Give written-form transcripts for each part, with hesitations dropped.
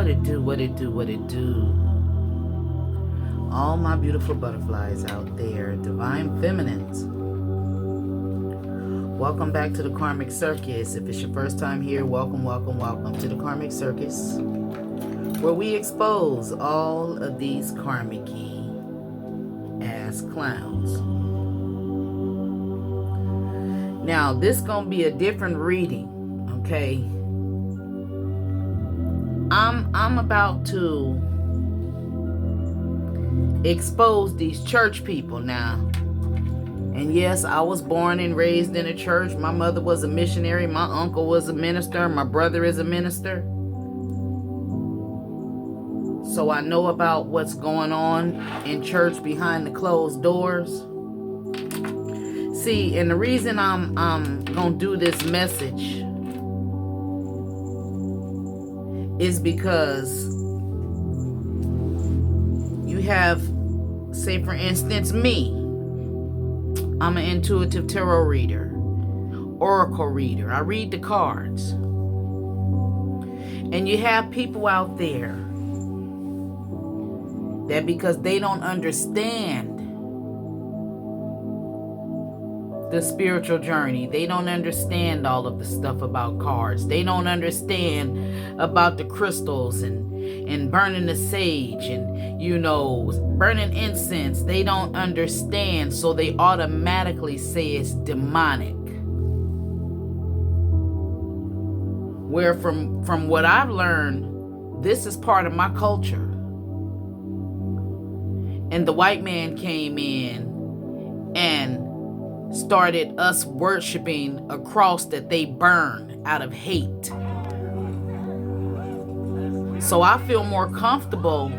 it do, what it do, what it do. All my beautiful butterflies out there, divine feminines. Welcome back to the Karmic Circus. If it's your first time here, welcome, welcome, welcome to the Karmic Circus, where we expose all of these karmic-y ass clowns. Now, this gonna be a different reading, okay? I'm about to expose these church people now. And yes, I was born and raised in a church. My mother was a missionary. My uncle was a minister. My brother is a minister. So I know about what's going on in church behind the closed doors. See, and the reason I'm gonna do this message is because you have, say for instance, me. I'm an intuitive tarot reader, oracle reader. I read the cards. And you have people out there that because they don't understand the spiritual journey, they don't understand all of the stuff about cards, they don't understand about the crystals and burning the sage and, you know, burning incense. They don't understand, so they automatically say it's demonic. Where from what I've learned, this is part of my culture. And the white man came in and started us worshiping a cross that they burn out of hate. So I feel more comfortable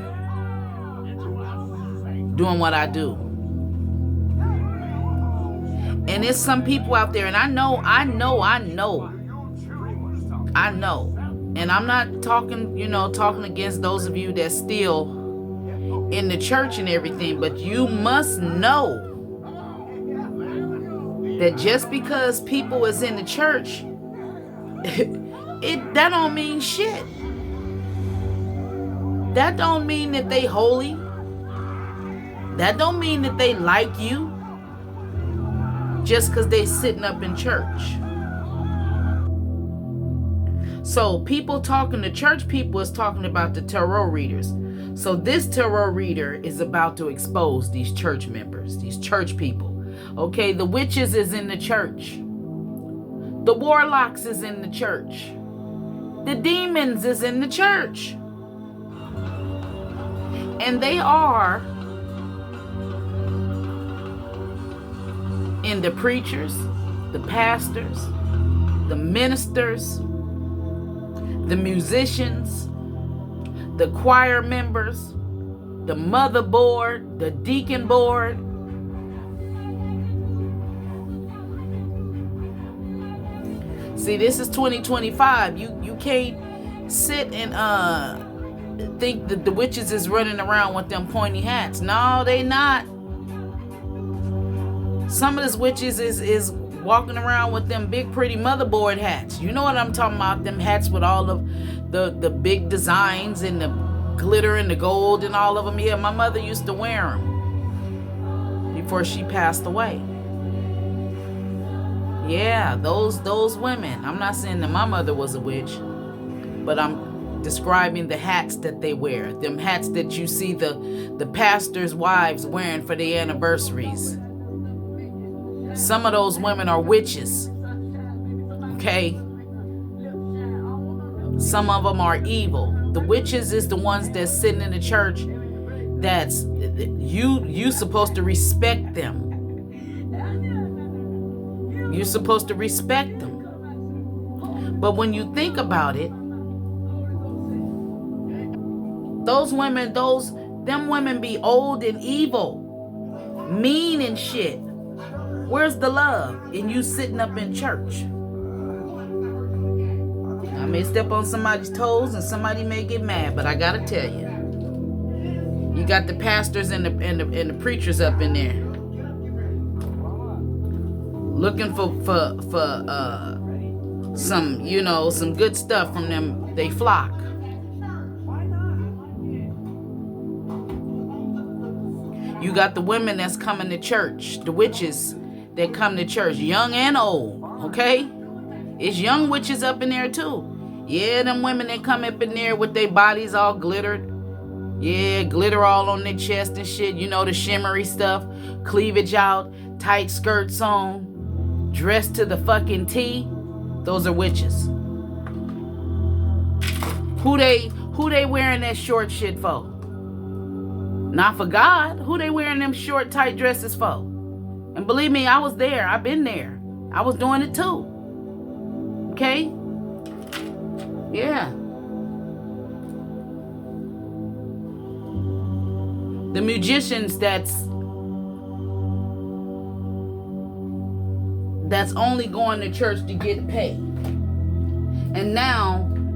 doing what I do. And there's some people out there, and I know. And I'm not talking against those of you that's still in the church and everything, but you must know that just because people is in the church, that don't mean shit. That don't mean that they holy. That don't mean that they like you just because they sitting up in church. So people talking to church people is talking about the tarot readers. So this tarot reader is about to expose these church members, these church people. Okay, the witches is in the church. The warlocks is in the church. The demons is in the church. And they are in the preachers, the pastors, the ministers, the musicians, the choir members, the mother board, the deacon board. See, this is 2025. You can't sit and think that the witches is running around with them pointy hats. No, they not. Some of these witches is walking around with them big pretty motherboard hats. You know what I'm talking about? Them hats with all of the big designs and the glitter and the gold and all of them. Yeah, my mother used to wear them before she passed away. Yeah, those women. I'm not saying that my mother was a witch, but I'm describing the hats that they wear. Them hats that you see the pastors' wives wearing for their anniversaries. Some of those women are witches. Okay? Some of them are evil. The witches is the ones that's sitting in the church. That's you supposed to respect them. You're supposed to respect them. But when you think about it, those women, them women be old and evil, mean and shit. Where's the love in you sitting up in church? I may step on somebody's toes and somebody may get mad, but I gotta tell you, you got the pastors and the preachers up in there looking for some good stuff from them, they flock. You got the women that's coming to church, the witches that come to church, young and old, okay? It's young witches up in there too. Yeah, them women that come up in there with their bodies all glittered. Yeah, glitter all on their chest and shit. You know, the shimmery stuff. Cleavage out, tight skirts on, dressed to the fucking T. Those are witches. Who they wearing that short shit for? Not for God. Who they wearing them short, tight dresses for? And believe me, I was there. I've been there. I was doing it too. Okay? Yeah. The magicians that's only going to church to get paid. And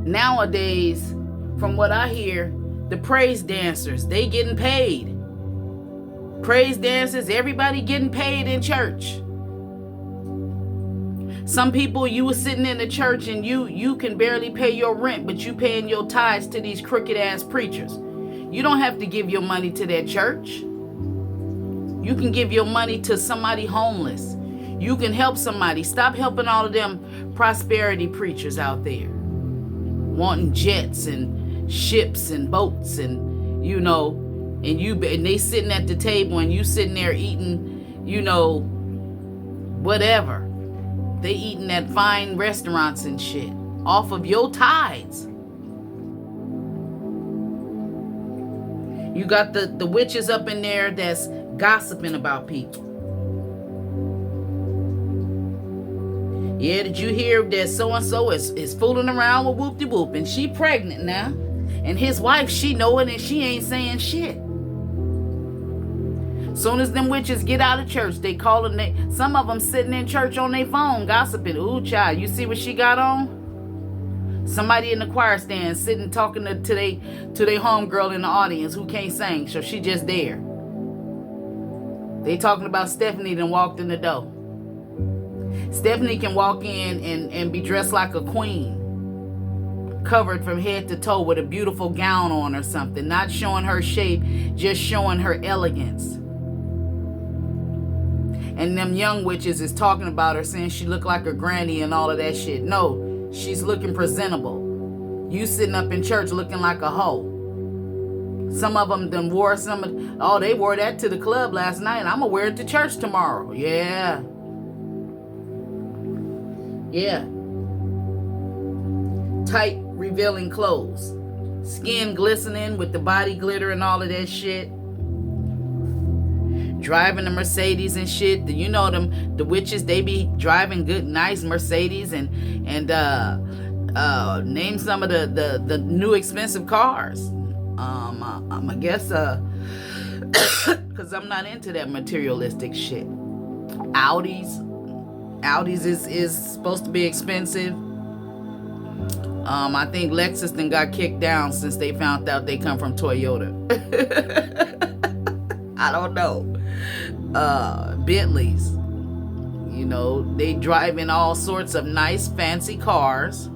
nowadays, from what I hear, the praise dancers, they getting paid. Praise dancers, everybody getting paid in church. Some people, you were sitting in the church and you can barely pay your rent, but you paying your tithes to these crooked ass preachers. You don't have to give your money to that church. You can give your money to somebody homeless. You can help somebody. Stop helping all of them prosperity preachers out there, wanting jets and ships and boats and, you know, and they sitting at the table and you sitting there eating, you know, whatever. They eating at fine restaurants and shit off of your tithes. You got the witches up in there that's gossiping about people. Yeah, did you hear that so-and-so is fooling around with whoop-de-whoop and she pregnant now? And his wife, she know it and she ain't saying shit. Soon as them witches get out of church, they calling some of them sitting in church on their phone gossiping. Ooh, child, you see what she got on? Somebody in the choir stand sitting talking to their homegirl in the audience who can't sing, so she just there. They talking about Stephanie that walked in the door. Stephanie can walk in and be dressed like a queen, covered from head to toe with a beautiful gown on or something, not showing her shape, just showing her elegance. And them young witches is talking about her, saying she looked like her granny and all of that shit. No, she's looking presentable. You sitting up in church looking like a hoe. Some of them done wore they wore that to the club last night. I'm gonna wear it to church tomorrow. Yeah. Yeah. Tight, revealing clothes. Skin glistening with the body glitter and all of that shit. Driving the Mercedes and shit. You know them, the witches, they be driving good, nice Mercedes and name some of the new expensive cars. I guess because I'm not into that materialistic shit. Audis is supposed to be expensive. I think Lexus then got kicked down since they found out they come from Toyota. I don't know. Bentleys, you know, they driving all sorts of nice fancy cars,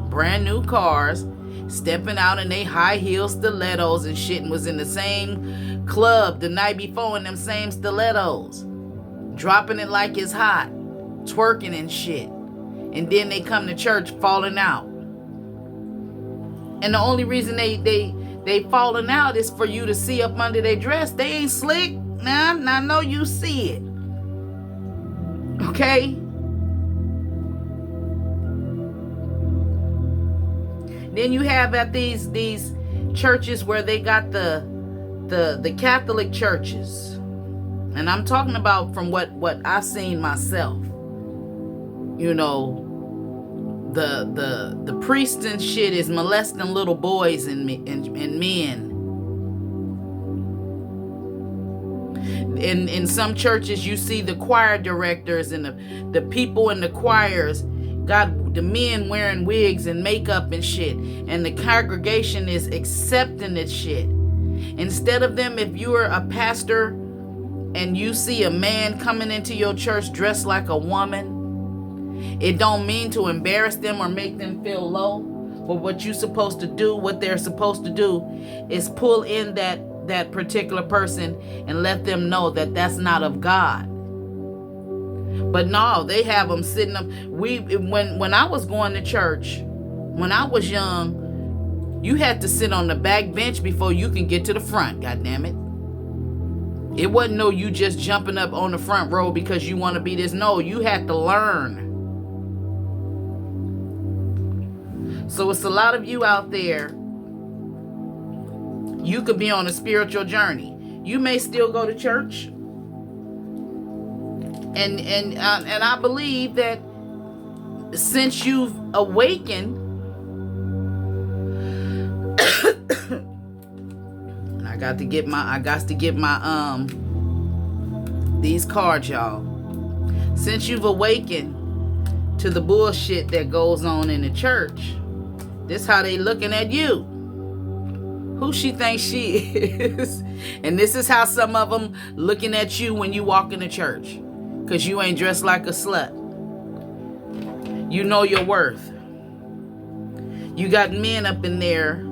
brand new cars, stepping out in they high heel stilettos and shit, and was in the same club the night before in them same stilettos, dropping it like it's hot, twerking and shit, and then they come to church falling out. And the only reason they falling out is for you to see up under their dress. They ain't slick. Now I know you see it. Okay? Then you have at these churches where they got the Catholic churches. And I'm talking about from what I've seen myself. You know, the priests and shit is molesting little boys and men. In some churches, you see the choir directors and the people in the choirs got the men wearing wigs and makeup and shit, and the congregation is accepting this shit. Instead of them, if you are a pastor and you see a man coming into your church dressed like a woman, it don't mean to embarrass them or make them feel low. But what you're supposed to do, what they're supposed to do, is pull in that that particular person and let them know that that's not of God. But no, they have them sitting up. When I was going to church, when I was young, you had to sit on the back bench before you can get to the front. God damn it! It wasn't no you just jumping up on the front row because you want to be this. No, you had to learn. So it's a lot of you out there. You could be on a spiritual journey. You may still go to church. And I believe that since you've awakened, and I got to get my these cards, y'all. Since you've awakened to the bullshit that goes on in the church, this how they looking at you. Who she thinks she is. And this is how some of them looking at you when you walk in the church. Because you ain't dressed like a slut. You know your worth. You got men up in there.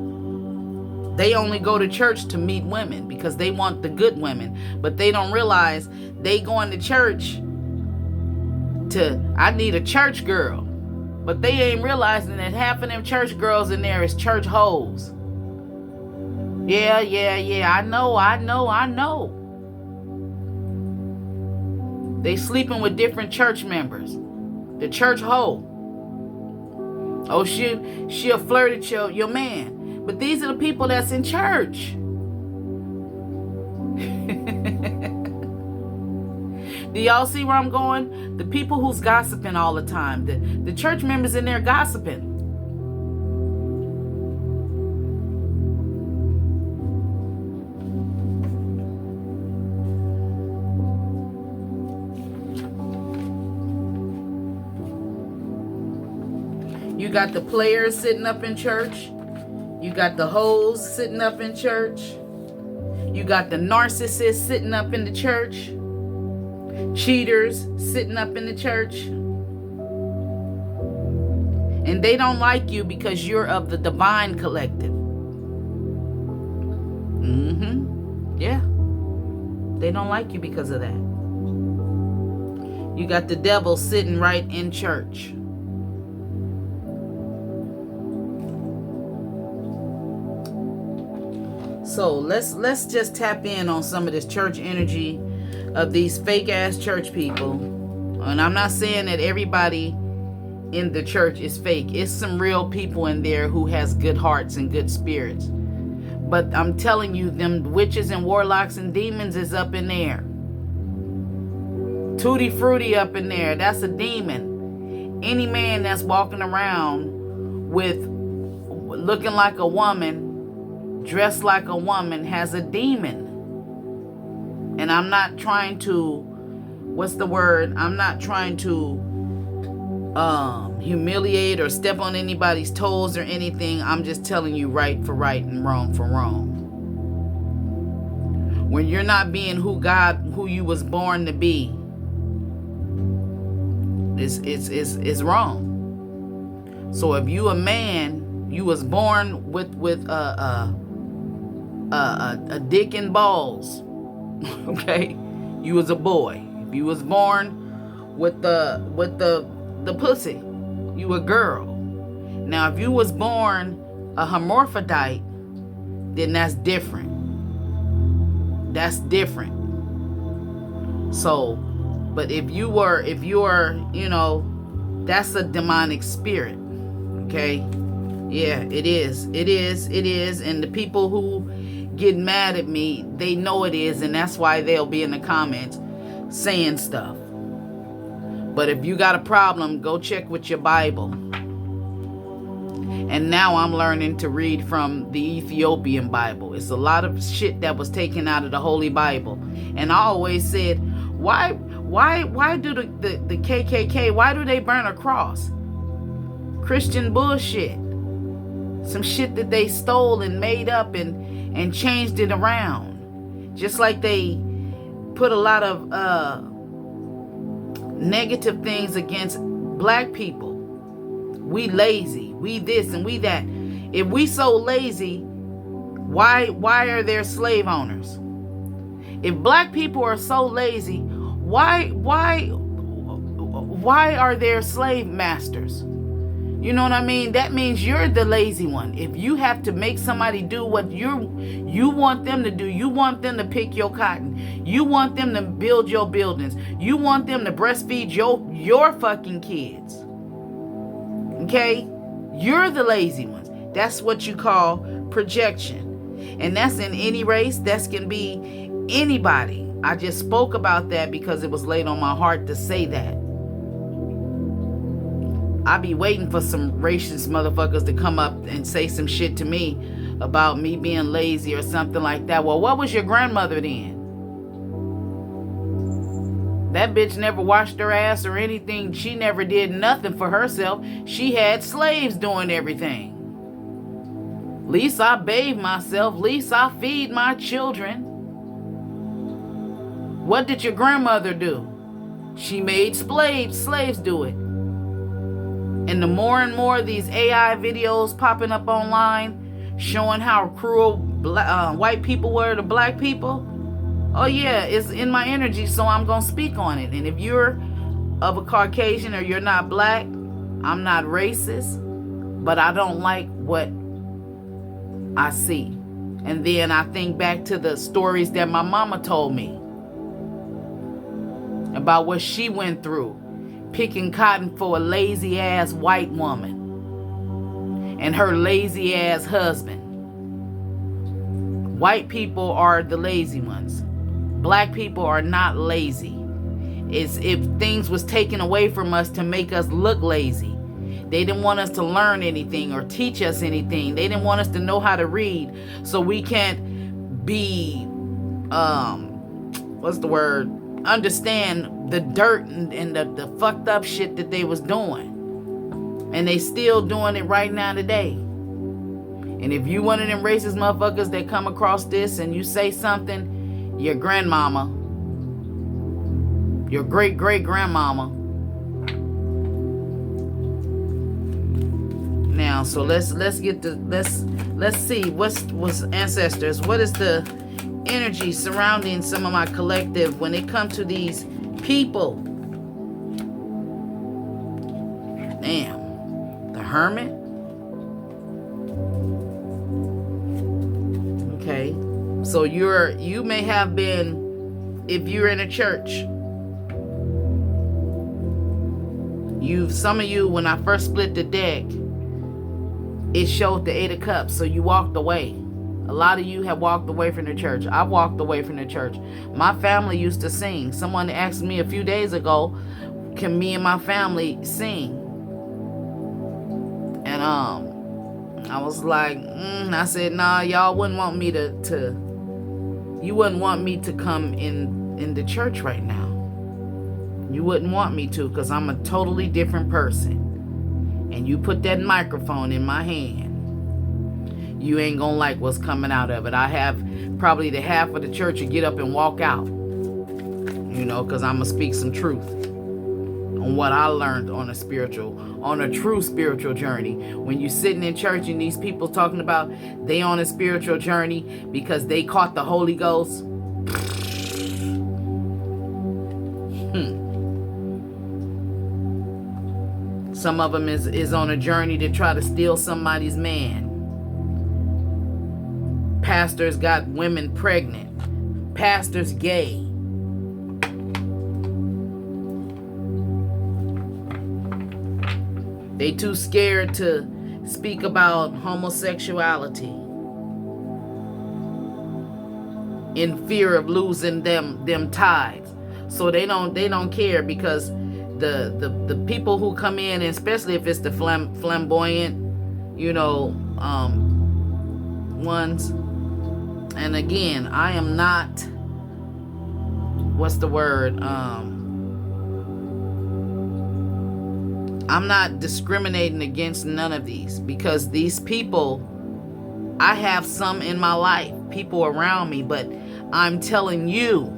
They only go to church to meet women because they want the good women. But they don't realize they going to church I need a church girl. But they ain't realizing that half of them church girls in there is church hoes. Yeah. I know. They sleeping with different church members. The church hoe. Oh, she'll flirt at your man. But these are the people that's in church. Do y'all see where I'm going? The people who's gossiping all the time. The church members in there gossiping. You got the players sitting up in church. You got the hoes sitting up in church. You got the narcissists sitting up in the church. Cheaters sitting up in the church. And they don't like you because you're of the divine collective. Yeah. They don't like you because of that. You got the devil sitting right in church. So let's just tap in on some of this church energy of these fake ass church people. And I'm not saying that everybody in the church is fake. It's some real people in there who has good hearts and good spirits. But I'm telling you, them witches and warlocks and demons is up in there. Tutti Frutti up in there. That's a demon. Any man that's walking around with looking like a woman, dressed like a woman, has a demon. And I'm not trying to, I'm not trying to humiliate or step on anybody's toes or anything. I'm just telling you right for right and wrong for wrong. When you're not being who you was born to be, it's wrong. So if you a man, you was born with a dick and balls. Okay, you was a boy. If you was born with the pussy, you a girl. Now, if you was born a hermaphrodite, then that's different. That's different. So, but if you're, that's a demonic spirit. Okay, yeah, it is. And the people who get mad at me, they know it is, and that's why they'll be in the comments saying stuff. But if you got a problem, go check with your Bible. And now I'm learning to read from the Ethiopian Bible. It's a lot of shit that was taken out of the Holy Bible. And I always said, why do the KKK, why do they burn a cross? Christian bullshit. Some shit that they stole and made up and changed it around. Just like they put a lot of negative things against black people. We lazy, we this and we that. If we so lazy, Why are there slave owners? If black people are so lazy, why are there slave masters? You know what I mean? That means you're the lazy one. If you have to make somebody do what you want them to do, you want them to pick your cotton, you want them to build your buildings, you want them to breastfeed your fucking kids. Okay? You're the lazy ones. That's what you call projection. And that's in any race. That can be anybody. I just spoke about that because it was laid on my heart to say that. I be waiting for some racist motherfuckers to come up and say some shit to me about me being lazy or something like that. Well, what was your grandmother then? That bitch never washed her ass or anything. She never did nothing for herself. She had slaves doing everything. Least I bathe myself. Least I feed my children. What did your grandmother do? She made slaves do it. And the more and more of these AI videos popping up online showing how cruel white people were to black people, oh yeah, it's in my energy, so I'm going to speak on it. And if you're of a Caucasian or you're not black, I'm not racist, but I don't like what I see. And then I think back to the stories that my mama told me about what she went through, picking cotton for a lazy ass white woman and her lazy ass husband. White people are the lazy ones. Black people are not lazy. It's if things was taken away from us to make us look lazy. They didn't want us to learn anything or teach us anything. They didn't want us to know how to read, so we can't be understand the dirt and the fucked up shit that they was doing. And they still doing it right now today. And if you one of them racist motherfuckers that come across this and you say something, your grandmama, your great-great-grandmama. Now, so let's see what's ancestors. What is the energy surrounding some of my collective when it comes to these people? Damn. The Hermit. Okay. So you may have been, if you're in a church, some of you, when I first split the deck, it showed the 8 of Cups, so you walked away. A lot of you have walked away from the church. I walked away from the church. My family used to sing. Someone asked me a few days ago, can me and my family sing? And I was like, I said, nah, y'all wouldn't want me you wouldn't want me to come in the church right now. You wouldn't want me to, because I'm a totally different person. And you put that microphone in my hand, you ain't gonna like what's coming out of it. I have probably the half of the church to get up and walk out, because I'm gonna speak some truth on what I learned on a true spiritual journey. When you sitting in church and these people talking about they on a spiritual journey because they caught the Holy Ghost. Some of them is on a journey to try to steal somebody's man. Pastors got women pregnant. Pastors gay. They too scared to speak about homosexuality in fear of losing them tithes. So they don't care, because the people who come in, and especially if it's the flamboyant, ones. And again, I am not, I'm not discriminating against none of these, because these people, I have some in my life, people around me, but I'm telling you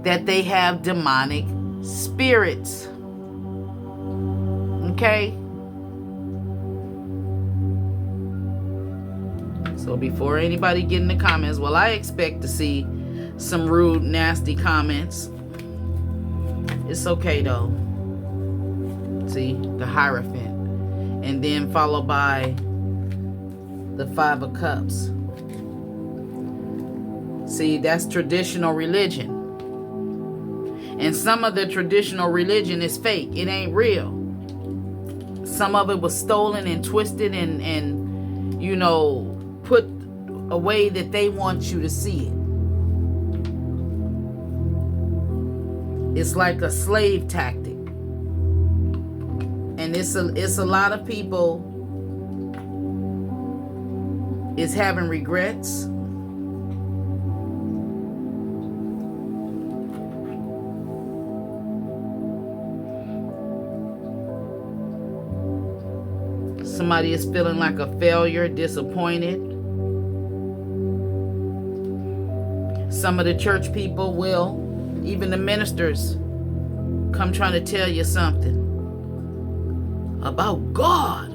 that they have demonic spirits. Okay? So So before anybody get in the comments, well, I expect to see some rude, nasty comments. It's okay though. See, the Hierophant. And then followed by the Five of Cups. See, that's traditional religion. And some of the traditional religion is fake. It ain't real. Some of it was stolen and twisted and you know, put a way that they want you to see it. It's like a slave tactic. And it's a lot of people is having regrets. Somebody is feeling like a failure, disappointed. Some of the church people will, even the ministers, come trying to tell you something about God.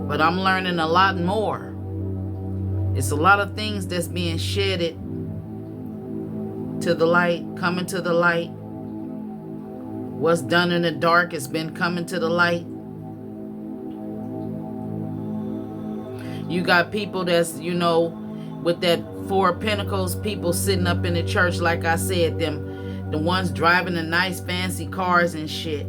But I'm learning a lot more. It's a lot of things that's being shedded to the light, coming to the light. What's done in the dark has been coming to the light. You got people that's, you know, with that Four of Pentacles, people sitting up in the church, like I said, the ones driving the nice fancy cars and shit.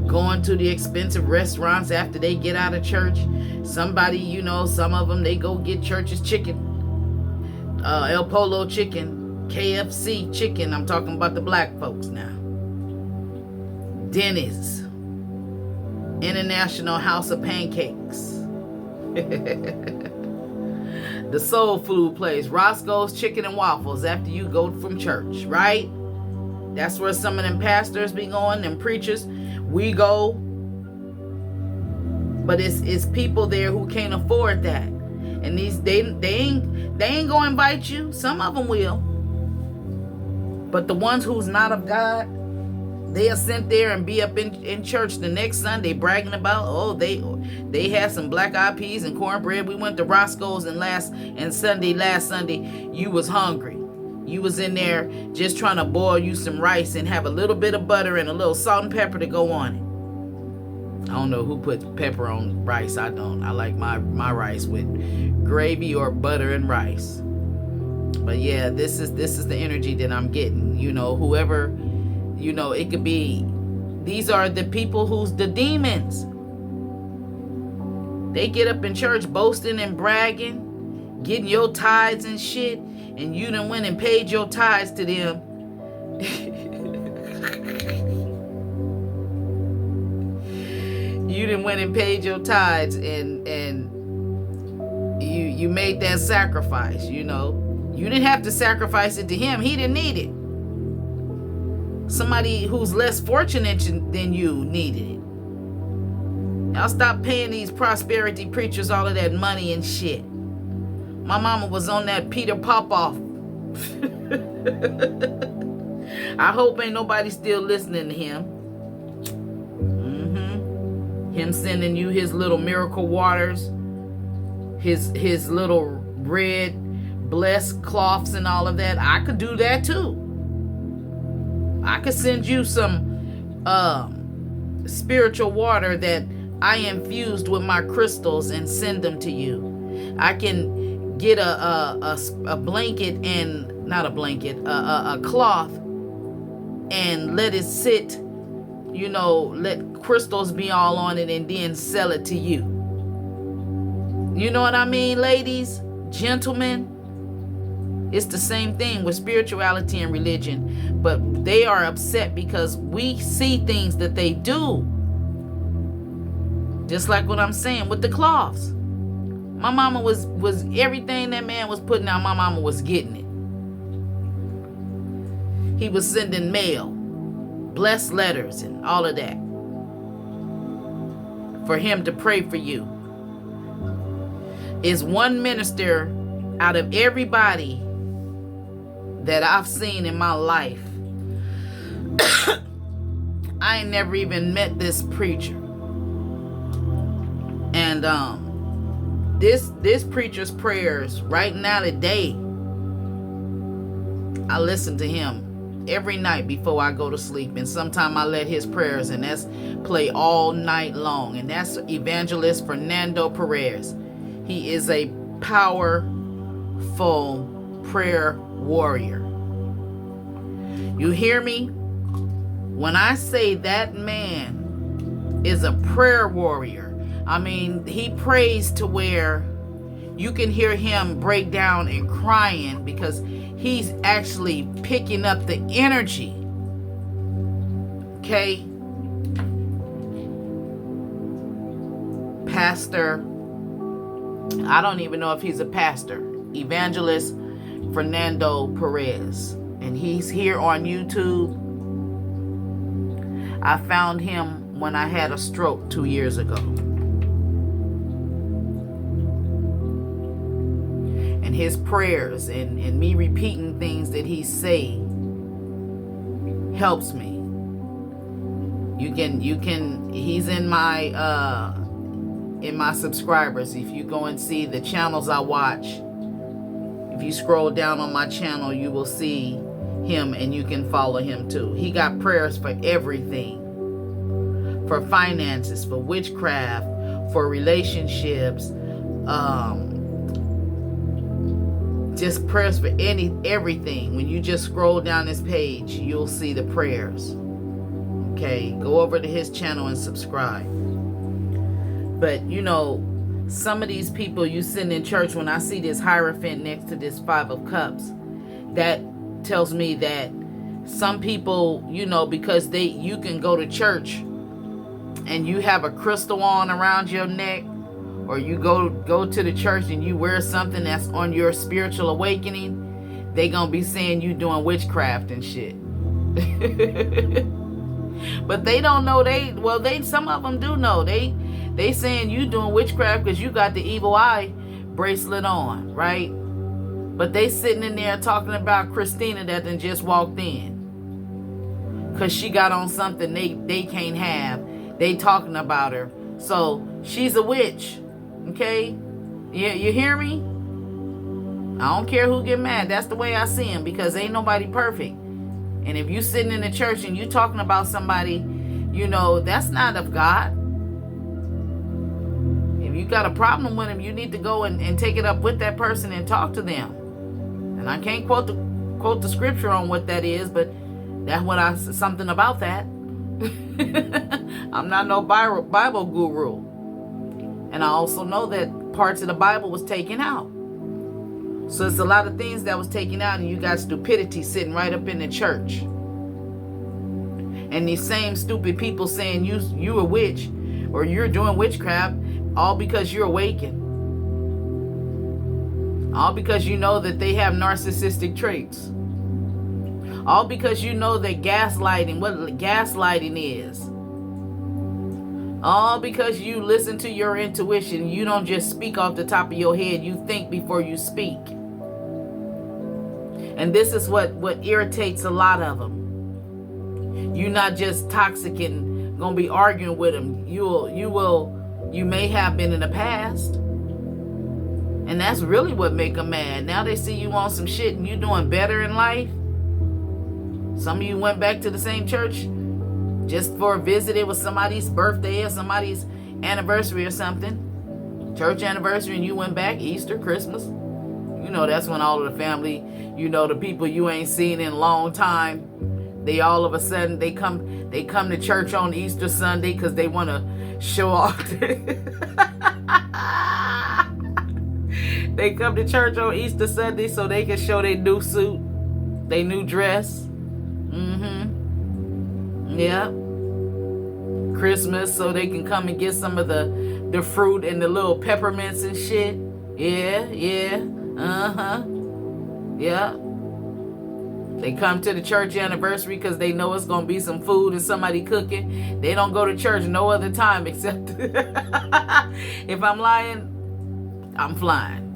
Going to the expensive restaurants after they get out of church. Somebody, you know, some of them, they go get church's chicken. El Polo chicken, KFC chicken. I'm talking about the black folks now. Denny's, International House of Pancakes. The soul food place, Roscoe's Chicken and Waffles after you go from church, right? That's where some of them pastors be going, them preachers. We go. But it's people there who can't afford that. And they ain't gonna invite you. Some of them will. But the ones who's not of God, they are sent there and be up in church the next Sunday bragging about, oh, they had some black eyed peas and cornbread. We went to Roscoe's and last Sunday, you was hungry. You was in there just trying to boil you some rice and have a little bit of butter and a little salt and pepper to go on it. I don't know who puts pepper on rice. I don't. I like my rice with gravy or butter and rice. But yeah, this is the energy that I'm getting. You know, whoever, you know, it could be, these are the people who's the demons. They get up in church boasting and bragging, getting your tithes and shit, and you done went and paid your tithes to them. You done went and paid your tithes and you made that sacrifice, you know. You didn't have to sacrifice it to him. He didn't need it. Somebody who's less fortunate than you needed it. Y'all stop paying these prosperity preachers all of that money and shit. My mama was on that Peter Popoff. I hope ain't nobody still listening to him. Him sending you his little miracle waters, his little red blessed cloths and all of that. I could do that too. I could send you some spiritual water that I infused with my crystals and send them to you. I can get a blanket and not a blanket, a cloth, and let it sit, you know, let crystals be all on it and then sell it to you. You know what I mean, ladies, gentlemen? It's the same thing with spirituality and religion, but they are upset because we see things that they do. Just like what I'm saying with the cloths. My mama was everything that man was putting out, my mama was getting it. He was sending mail, blessed letters and all of that for him to pray for you. Is one minister out of everybody that I've seen in my life. I ain't never even met this preacher. And And this preacher's prayers right now today, I listen to him every night before I go to sleep, and sometimes I let his prayers and that's play all night long. And that's Evangelist Fernando Perez. He is a powerful prayer warrior. You hear me? When I say that man is a prayer warrior, I mean, he prays to where you can hear him break down and crying because he's actually picking up the energy. Okay? Pastor, I don't even know if he's a pastor. Evangelist Fernando Perez. And he's here on YouTube. I found him when I had a stroke 2 years ago. And his prayers and me repeating things that he say helps me. You can he's in my subscribers. If you go and see the channels I watch, if you scroll down on my channel, you will see him and you can follow him too. He got prayers for everything. For finances, for witchcraft, for relationships, just prayers for everything. When you just scroll down this page, you'll see the prayers. Okay, go over to his channel and subscribe. But you know, some of these people you sitting in church, when I see this Hierophant next to this Five of Cups, that tells me that some people, you know, because you can go to church and you have a crystal on around your neck, or you go to the church and you wear something that's on your spiritual awakening, they gonna be saying you doing witchcraft and shit. But they don't know. Some of them do know. They saying you doing witchcraft because you got the evil eye bracelet on, right? But they sitting in there talking about Christina that then just walked in because she got on something they can't have. They talking about her, so she's a witch. Okay, yeah, you hear me? I don't care who get mad. That's the way I see him, because ain't nobody perfect. And if you sitting in the church and you talking about somebody, you know, that's not of God. If you got a problem with him, you need to go and take it up with that person and talk to them. And I can't quote the scripture on what that is, but that's what something about that. I'm not no Bible guru. And I also know that parts of the Bible was taken out. So it's a lot of things that was taken out, and you got stupidity sitting right up in the church. And these same stupid people saying you a witch or you're doing witchcraft, all because you're awakened. All because you know that they have narcissistic traits. All because you know that gaslighting, what gaslighting is. All because you listen to your intuition. You don't just speak off the top of your head. You think before you speak. And this is what irritates a lot of them. You're not just toxic and gonna be arguing with them. You may have been in the past. And that's really what make them mad. Now they see you on some shit and you doing better in life. Some of you went back to the same church just for a visit. It was somebody's birthday or somebody's anniversary or something. Church anniversary, and you went back. Easter, Christmas. You know, that's when all of the family, you know, the people you ain't seen in a long time, they all of a sudden, they come to church on Easter Sunday because they want to show off. They come to church on Easter Sunday so they can show their new suit, their new dress. Yeah. Christmas, so they can come and get some of the fruit and the little peppermints and shit. Yeah. Yeah. They come to the church anniversary because they know it's going to be some food and somebody cooking. They don't go to church no other time except if I'm lying, I'm flying.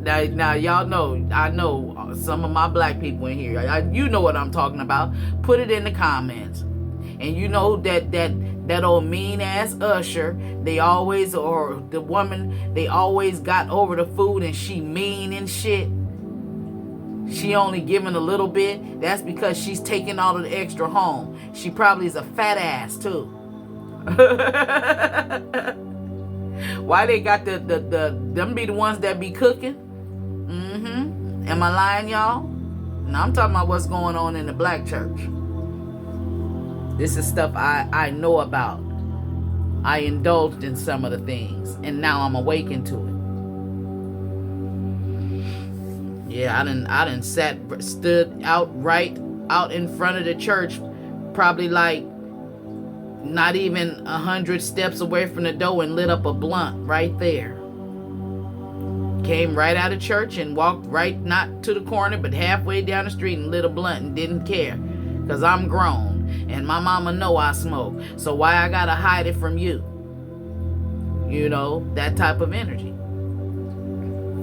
Now y'all know, I know some of my black people in here. You know what I'm talking about. Put it in the comments. And you know that old mean ass usher, they always, or the woman, they always got over the food and she mean and shit. She only giving a little bit. That's because she's taking all of the extra home. She probably is a fat ass too. Why they got them be the ones that be cooking? Am I lying, y'all? Now I'm talking about what's going on in the black church. This is stuff I know about. I indulged in some of the things, and now I'm awakened to it. Yeah, I done stood out in front of the church, probably like not even 100 steps away from the door, and lit up a blunt right there. Came right out of church and walked right, not to the corner, but halfway down the street, and lit a blunt and didn't care. Because I'm grown and my mama know I smoke. So why I gotta hide it from you? You know, that type of energy.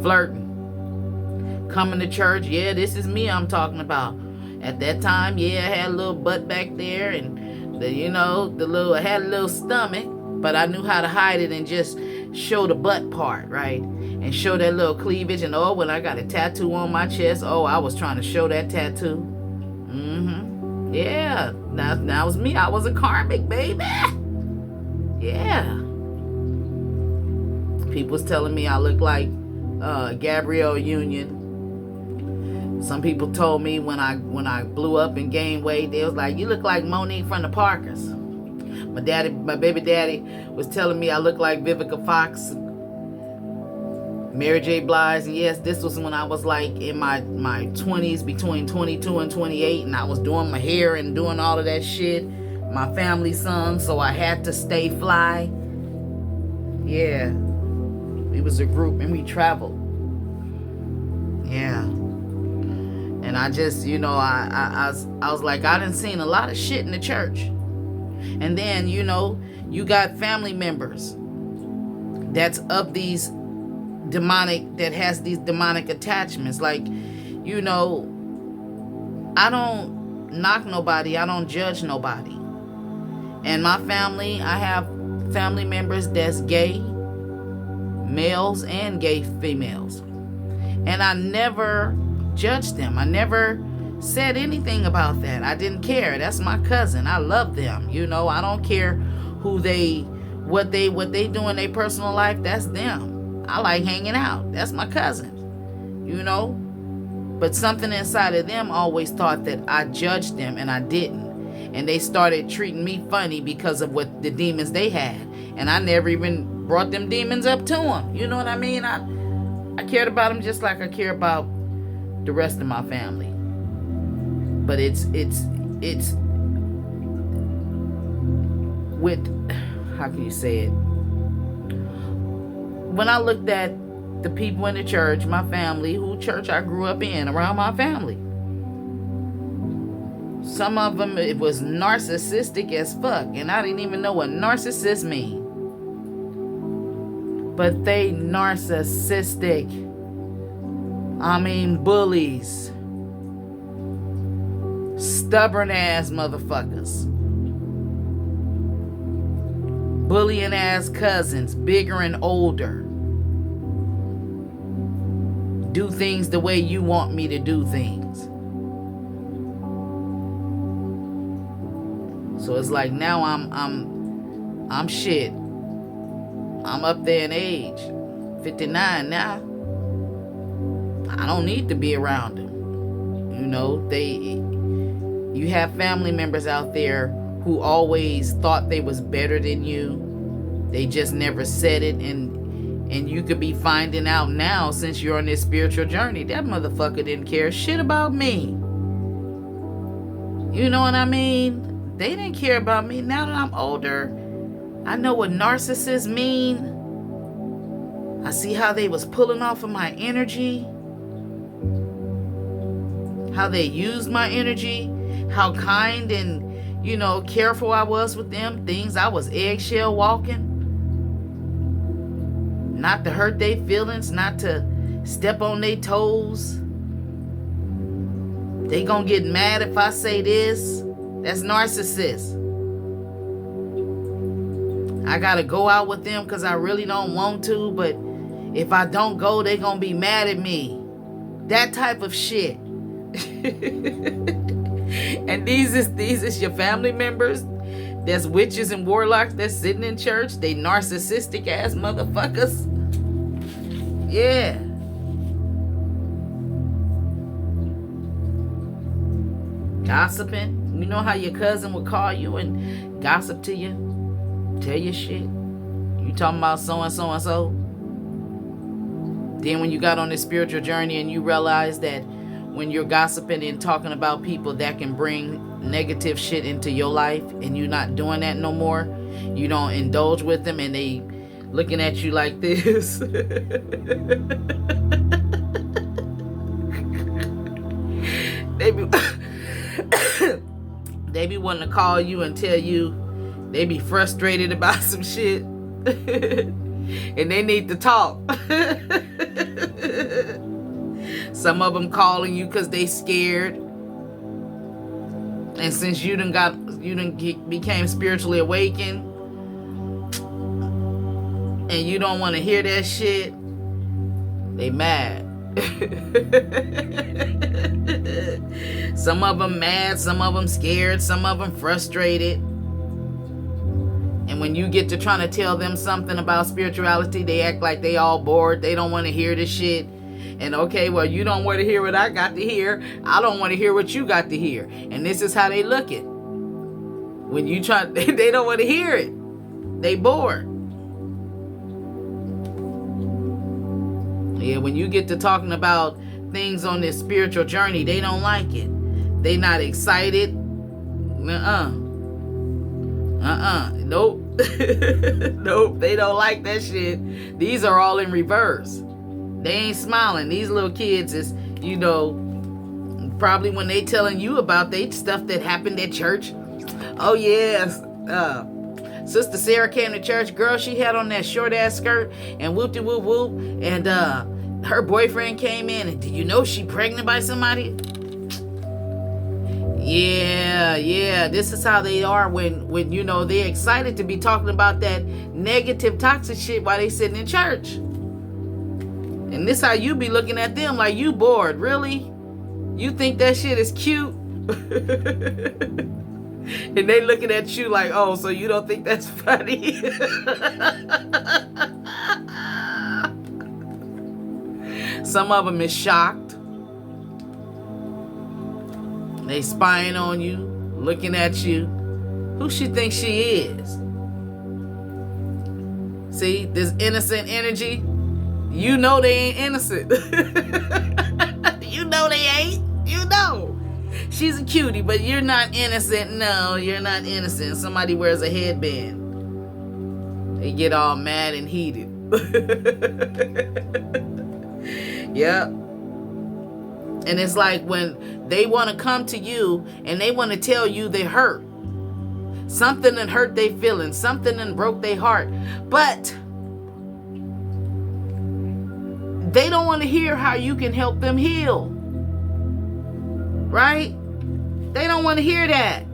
Flirting. Coming to church, yeah, this is me I'm talking about. At that time, yeah, I had a little butt back there, and I had a little stomach, but I knew how to hide it and just show the butt part, right? And show that little cleavage. And when I got a tattoo on my chest, I was trying to show that tattoo. Yeah, that was me. I was a karmic, baby. Yeah. People was telling me I look like Gabrielle Union. Some people told me when I blew up and gained weight, they was like, you look like Monique from the Parkers. My baby daddy was telling me I look like Vivica Fox, Mary J. Blige. And yes, this was when I was like in my 20s, between 22 and 28, and I was doing my hair and doing all of that shit. My family sung, so I had to stay fly. Yeah. We was a group and we traveled. Yeah. And I just, I was like, I done seen a lot of shit in the church. And then, you got family members that's of these that has these demonic attachments. Like, I don't knock nobody. I don't judge nobody. And my family, I have family members that's gay males and gay females. And I never judged them. I never said anything about that. I didn't care. That's my cousin. I love them. I don't care what they do in their personal life. That's them. I like hanging out. That's my cousin. But something inside of them always thought that I judged them, and I didn't. And they started treating me funny because of what the demons they had. And I never even brought them demons up to them. You know what I mean? I cared about them just like I care about the rest of my family. But it's with, how can you say it? When I looked at the people in the church, my family, who church I grew up in, around my family, some of them, it was narcissistic as fuck, and I didn't even know what narcissist mean. But they narcissistic. I mean, bullies. Stubborn ass motherfuckers. Bullying ass cousins, bigger and older. Do things the way you want me to do things. So it's like now I'm shit. I'm up there in age. 59 now. I don't need to be around them. You have family members out there who always thought they was better than you. They just never said it, and you could be finding out now, since you're on this spiritual journey, that motherfucker didn't care shit about me. You know what I mean? They didn't care about me. Now that I'm older, I know what narcissists mean. I see how they was pulling off of my energy. How they used my energy. How kind and, careful I was with them. Things I was eggshell walking. Not to hurt their feelings. Not to step on their toes. They gonna get mad if I say this. That's narcissist. I gotta go out with them because I really don't want to, but if I don't go, they gonna be mad at me. That type of shit. And these is your family members. That's witches and warlocks that's sitting in church. They narcissistic ass motherfuckers. Yeah. Gossiping. You know how your cousin would call you and gossip to you? Tell you shit. You talking about so and so and so. Then when you got on this spiritual journey and you realize that when you're gossiping and talking about people, that can bring negative shit into your life, and you're not doing that no more. You don't indulge with them, and they looking at you like this. They be wanting to call you and tell you they be frustrated about some shit. And they need to talk. Some of them calling you because they scared. And since you became spiritually awakened, and you don't want to hear that shit, they mad. Some of them mad, some of them scared, some of them frustrated. And when you get to trying to tell them something about spirituality, they act like they all bored. They don't want to hear the shit. And okay, well, you don't want to hear what I got to hear. I don't want to hear what you got to hear. And this is how they look it. When you try, they don't want to hear it. They bored. Yeah, when you get to talking about things on this spiritual journey, they don't like it. They not excited. Nope. Nope, they don't like that shit. These are all in reverse. They ain't smiling. These little kids is, probably when they telling you about they stuff that happened at church. Oh yes, Sister Sarah came to church. Girl, she had on that short ass skirt and whoop-de whoop whoop. And her boyfriend came in, and did you know she pregnant by somebody? Yeah. This is how they are when they're excited to be talking about that negative, toxic shit while they sitting in church. And this how you be looking at them like you bored. Really? You think that shit is cute? And they looking at you like, oh, so you don't think that's funny? Some of them is shocked. They spying on you, looking at you. Who she thinks she is? See, this innocent energy. You know they ain't innocent. You know they ain't. You know. She's a cutie, but you're not innocent. No, you're not innocent. Somebody wears a headband. They get all mad and heated. Yep. And it's like when they want to come to you and they want to tell you they hurt. Something that hurt their feelings. Something that broke their heart. But they don't want to hear how you can help them heal. Right? They don't want to hear that.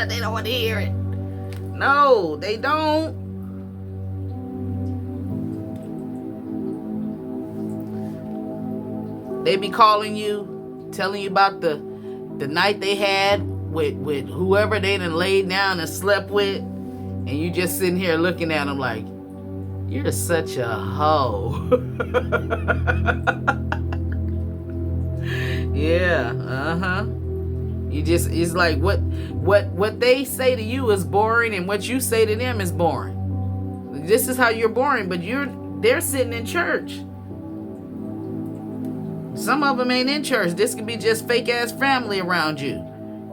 They don't want to hear it. No, they don't. They be calling you, telling you about the night they had with whoever they done laid down and slept with. And you just sitting here looking at them like, you're such a hoe. Yeah, it's like what they say to you is boring, and what you say to them is boring. This is how you're boring, but they're sitting in church. Some of them ain't in church. This could be just fake ass family around you,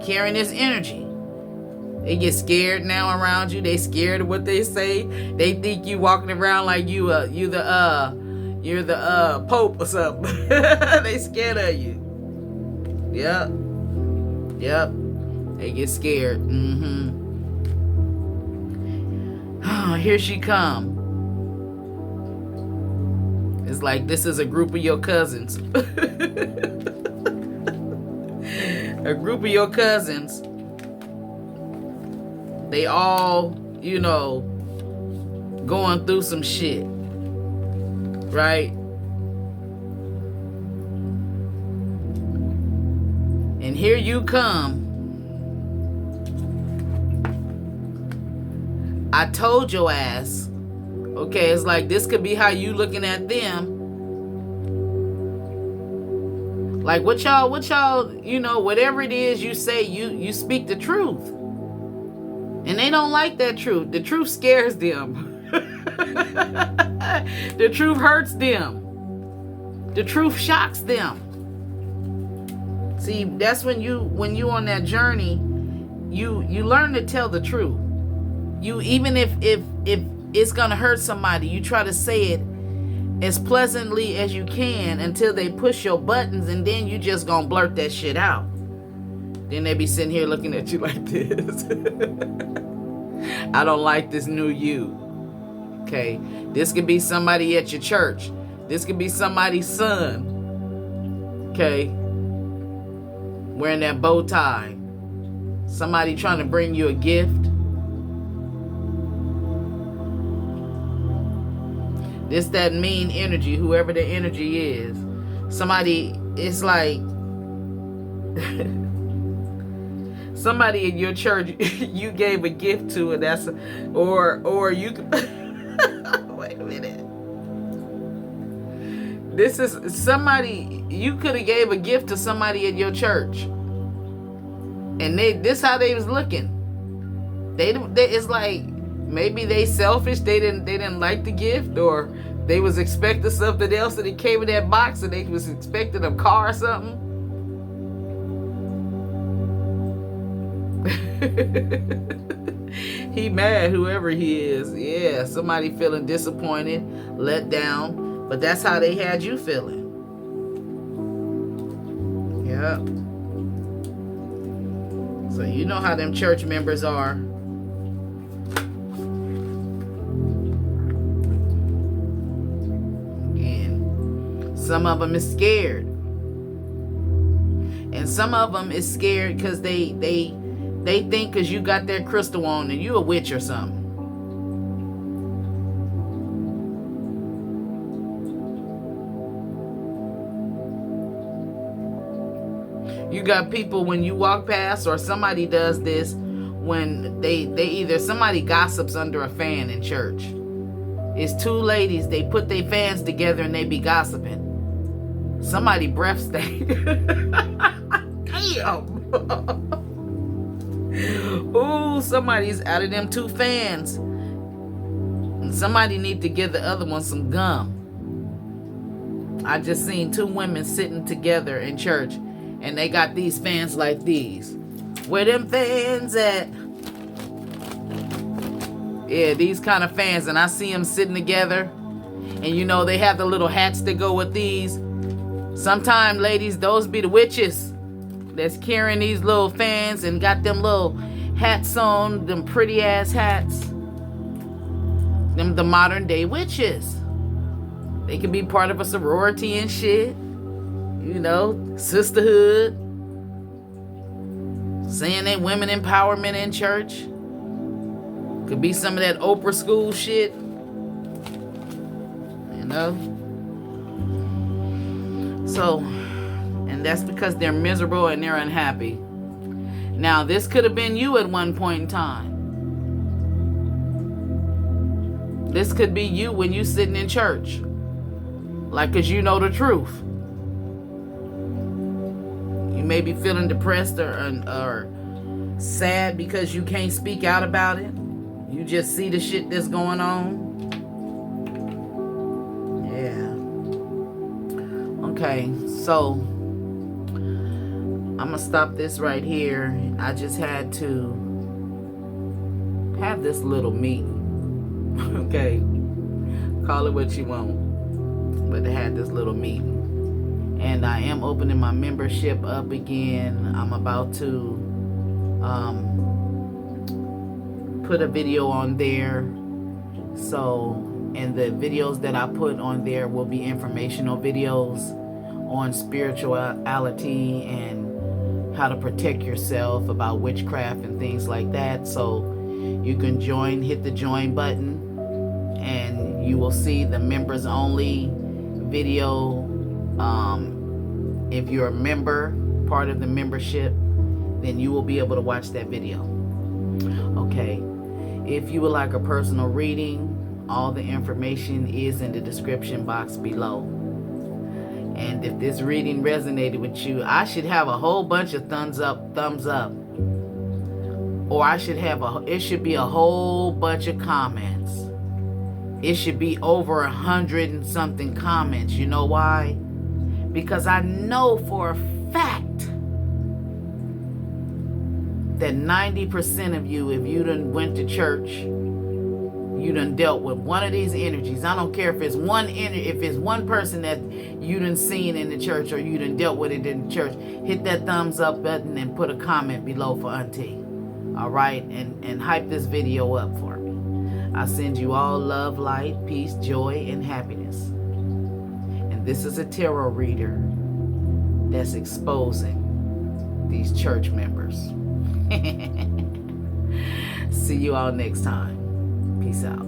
carrying this energy. They get scared now around you. They scared of what they say. They think you walking around like you're the Pope or something. They scared of you. Yep. They get scared. Oh, here she come. It's like this is a group of your cousins. A group of your cousins They all, you know, going through some shit, right? And here you come. I told your ass. Okay, it's like this could be how you looking at them. Like what y'all, you know, whatever it is you say, you speak the truth. And they don't like that truth. The truth scares them. The truth hurts them. The truth shocks them. See, that's when you on that journey, you learn to tell the truth. You, even if it's gonna hurt somebody, you try to say it as pleasantly as you can until they push your buttons, and then you just gonna blurt that shit out. Then they be sitting here looking at you like this. I don't like this new you. Okay, this could be somebody at your church. This could be somebody's son. Okay, wearing that bow tie. Somebody trying to bring you a gift. This that mean energy, whoever the energy is. Somebody, it's like somebody in your church you gave a gift to, and that's or you wait a minute. This is somebody you could have gave a gift to somebody at your church, and this how they was looking. They it's like maybe they selfish. They didn't like the gift, or they was expecting something else, and it came in that box, and they was expecting a car or something. He mad, whoever he is. Yeah, somebody feeling disappointed, let down, but that's how they had you feeling. Yep. So you know how them church members are. Again, some of them is scared, and some of them is scared because they think because you got that crystal on and you a witch or something. You got people, when you walk past or somebody does this, when they either somebody gossips under a fan in church. It's two ladies, they put their fans together and they be gossiping. Somebody breath stink. Damn. Ooh, somebody's out of them two fans. And somebody need to give the other one some gum. I just seen two women sitting together in church, and they got these fans like these. Where them fans at? Yeah, these kind of fans, and I see them sitting together, and you know they have the little hats that go with these. Sometimes, ladies, those be the witches that's carrying these little fans and got them little hats on, them pretty ass hats. Them the modern day witches. They can be part of a sorority and shit. You know, sisterhood. Saying they women empowerment in church. Could be some of that Oprah school shit. You know? So, and that's because they're miserable and they're unhappy. Now, this could have been you at one point in time. This could be you when you sitting in church. Like, cause you know the truth. You may be feeling depressed or sad because you can't speak out about it. You just see the shit that's going on. Yeah. Okay, so I'm gonna stop this right here. I just had to have this little meeting. Okay, call it what you want, but I had this little meeting, and I am opening my membership up again. I'm about to put a video on there, so, and the videos that I put on there will be informational videos on spirituality and how to protect yourself, about witchcraft and things like that. So You can join, hit the join button, and you will see the members only video. If you're a member, part of the membership, then you will be able to watch that video. Okay. If you would like a personal reading, all the information is in the description box below. And if this reading resonated with you, I should have a whole bunch of thumbs up. Or it should be a whole bunch of comments. It should be over 100 and something comments. You know why? Because I know for a fact that 90% of you, if you done went to church, you done dealt with one of these energies. I don't care if it's one person that you done seen in the church or you done dealt with it in the church. Hit that thumbs up button and put a comment below for Auntie. All right, and hype this video up for me. I send you all love, light, peace, joy, and happiness. And this is a tarot reader that's exposing these church members. See you all next time. Peace out.